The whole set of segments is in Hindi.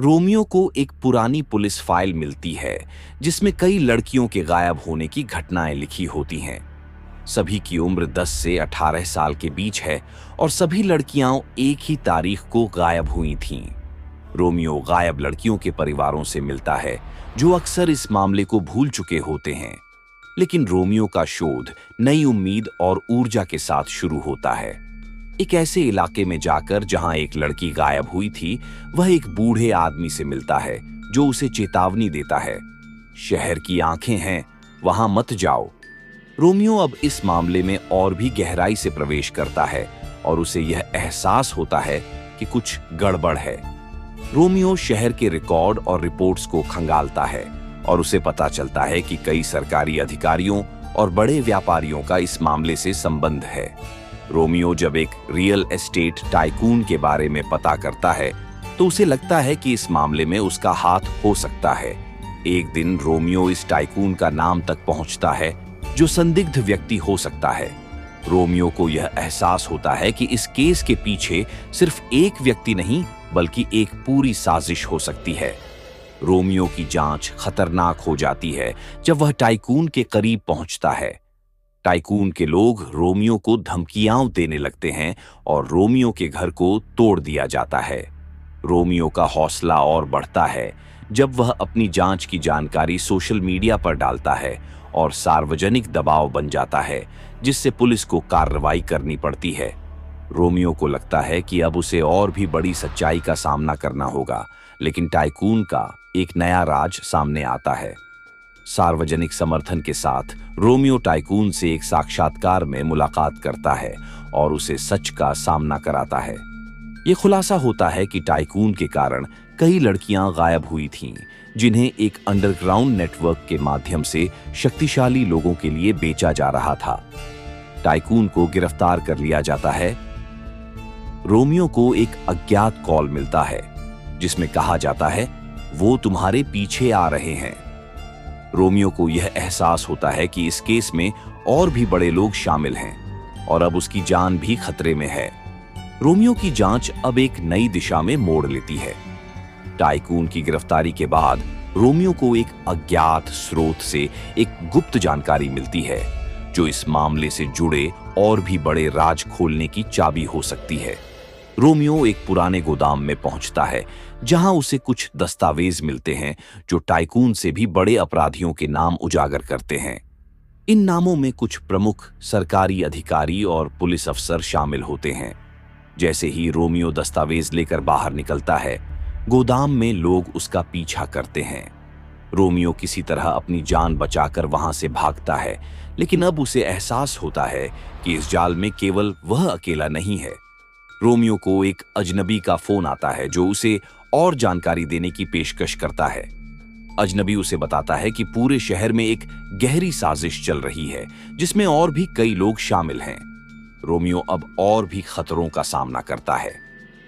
रोमियो को एक पुरानी पुलिस फाइल मिलती है जिसमें कई लड़कियों के गायब होने की घटनाएं लिखी होती हैं। सभी की उम्र 10 से 18 साल के बीच है और सभी लड़कियां एक ही तारीख को गायब हुई थीं। रोमियो गायब लड़कियों के परिवारों से मिलता है जो अक्सर इस मामले को भूल चुके होते हैं। लेकिन रोमियो का शोध नई उम्मीद और ऊर्जा के साथ शुरू होता है। एक ऐसे इलाके में जाकर जहां एक लड़की गायब हुई थी, वह एक बूढ़े आदमी से मिलता है जो उसे चेतावनी देता है, शहर की आंखें हैं, वहां मत जाओ। रोमियो अब इस मामले में और भी गहराई से प्रवेश करता है और उसे यह एहसास होता है कि कुछ गड़बड़ है। रोमियो शहर के रिकॉर्ड और रिपोर्ट्स को खंगालता है और उसे पता चलता है कि कई सरकारी अधिकारियों और बड़े व्यापारियों का इस मामले से संबंध है। रोमियो जब एक रियल एस्टेट टाइकून के बारे में पता करता है तो उसे लगता है कि इस मामले में उसका हाथ हो सकता है। एक दिन रोमियो इस टाइकून का नाम तक पहुंचता है जो संदिग्ध व्यक्ति हो सकता है। रोमियो को यह एहसास होता है कि इस केस के पीछे सिर्फ एक व्यक्ति नहीं बल्कि एक पूरी साजिश हो सकती है। रोमियो की जांच खतरनाक हो जाती है जब वह टाइकून के करीब पहुंचता है। टाइकून के लोग रोमियो को धमकियां देने लगते हैं और रोमियो के घर को तोड़ दिया जाता है। रोमियो का हौसला और बढ़ता है जब वह अपनी जांच की जानकारी सोशल मीडिया पर डालता है और सार्वजनिक दबाव बन जाता है जिससे पुलिस को कार्रवाई करनी पड़ती है। रोमियो को लगता है कि अब उसे और भी बड़ी सच्चाई का सामना करना होगा, लेकिन टाइकून का एक नया राज सामने आता है। सार्वजनिक समर्थन के साथ रोमियो टाइकून से एक साक्षात्कार में मुलाकात करता है और उसे सच का सामना कराता है। ये खुलासा होता है कि टाइकून के कारण कई लड़कियां गायब हुई थीं, जिन्हें एक अंडरग्राउंड नेटवर्क के माध्यम से शक्तिशाली लोगों के लिए बेचा जा रहा था। टाइकून को गिरफ्तार कर लिया जाता है। रोमियो को एक अज्ञात कॉल मिलता है जिसमें कहा जाता है वो तुम्हारे पीछे आ रहे हैं। रोमियो को यह एहसास होता है कि इस केस में और भी बड़े लोग शामिल हैं और अब उसकी जान भी खतरे में है। रोमियो की जांच अब एक नई दिशा में मोड़ लेती है। टाइकून की गिरफ्तारी के बाद रोमियो को एक अज्ञात स्रोत से एक गुप्त जानकारी मिलती है जो इस मामले से जुड़े और भी बड़े राज खोलने की चाबी हो सकती है। रोमियो एक पुराने गोदाम में पहुंचता है जहां उसे कुछ दस्तावेज मिलते हैं जो टाइकून से भी बड़े अपराधियों के नाम उजागर करते हैं। इन नामों में कुछ प्रमुख सरकारी अधिकारी और पुलिस अफसर शामिल होते हैं। जैसे ही रोमियो दस्तावेज लेकर बाहर निकलता है, गोदाम में लोग उसका पीछा करते हैं। रोमियो किसी तरह अपनी जान बचाकर वहां से भागता है, लेकिन अब उसे एहसास होता है कि इस जाल में केवल वह अकेला नहीं है। रोमियो को एक अजनबी का फोन आता है जो उसे और जानकारी देने की पेशकश करता है। अजनबी उसे बताता है कि पूरे शहर में एक गहरी साजिश चल रही है जिसमें और भी कई लोग शामिल हैं। रोमियो अब और भी खतरों का सामना करता है।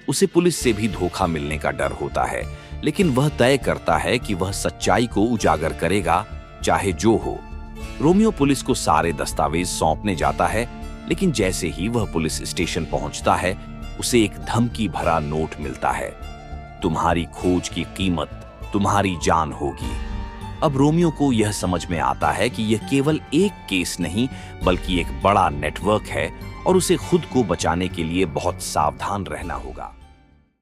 उसे पुलिस से भी धोखा मिलने का डर होता है, लेकिन वह तय करता है कि वह सच्चाई को उजागर करेगा, चाहे जो हो। रोमियो पुलिस को सारे दस्तावेज सौंपने जाता है, लेकिन जैसे ही वह पुलिस स्टेशन पहुंचता है, उसे एक धमकी भरा नोट मिलता है। तुम्हारी खोज की कीमत तुम्हारी जान होगी। अब रोमियो को यह समझ में आता है कि यह केवल एक केस नहीं बल्कि एक बड़ा नेटवर्क है और उसे खुद को बचाने के लिए बहुत सावधान रहना होगा।